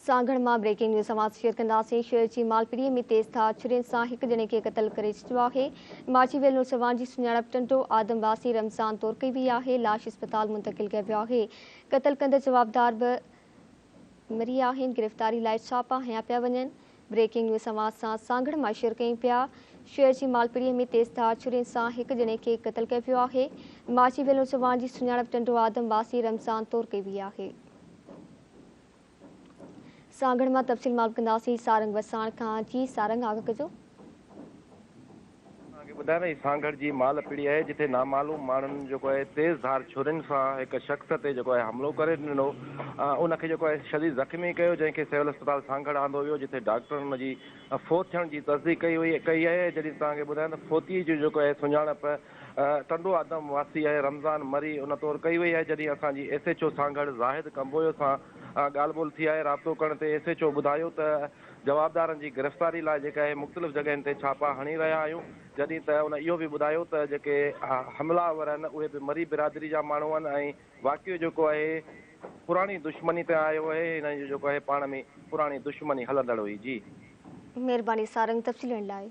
सांगड़ मां breaking news समाज share कंदासीं। शहर जी मालपीड़ीअ में तेज़ धार छुरियुनि सां हिकु ॼणे खे क़तल करे छॾियो आहे। माचीवेल नौजवान जी सुञाणप टंडो आदमवासी रमज़ान तौर कई वई आहे। लाश अस्पताल मुंतक़िल कयो वियो आहे। क़तल कंदड़ जवाबदार बि मरी आहिनि। गिरफ़्तारी लाइ छापा हया पिया वञनि। ब्रेकिंग न्यूज़ समाज सां सांगड़ मां शेयर कयूं पिया। शहर जी मालपीड़ीअ में तेज़ धार छुरियुनि सां हिकु ॼणे खे क़तल कयो वियो आहे। माचीवेल नौजवान जी सुञाणप टंडो आदमवासी रमज़ान तौर कई वई आहे। सांगड़ में तफ़सील मालूम कंदासीं सारंग वसाण खां। जी सारंग आग कजो। ॿुधायो सांगड़ जी माल पीड़ी है जिथे नामालूम माण्हुनि जेको आहे तेज़ धार छुरियुनि सां हिकु शख़्स ते जेको आहे हमलो करे ॾिनो। उनखे जेको आहे शदीद ज़ख़्मी कयो, जंहिंखे सिविल अस्पताल सांगड़ आंदो वियो, जिथे डॉक्टरनि हुनजी फोत थियण जी तस्दीक कई आहे। जॾहिं तव्हांखे ॿुधायां त फोतीअ जो जेको आहे सुञाणप टंडो आदम वासी आहे रमज़ान मरी उन तौरु कई वई आहे। जॾहिं असांजी SHO सांगड़ ज़ाहिद कंबोयो सां ॻाल्हि ॿोल थी आहे, राब्तो करण ते SHO ॿुधायो त जवाबदारनि जी गिरफ़्तारी लाइ जेका आहे मुख़्तलिफ़ जॻहियुनि ते छापा हणी रहिया आहियूं। जॾहिं त उन इहो बि ॿुधायो त जेके हमलावर आहिनि उहे बि मरी बिरादरी जा माण्हू आहिनि ऐं वाक़ियो जेको आहे पुराणी दुश्मनी ते आयो आहे। हिन जो जेको आहे पाण में पुराणी दुश्मनी हलंदड़ हुई। जी महिरबानी सारंग तफ़सीलुनि लाइ।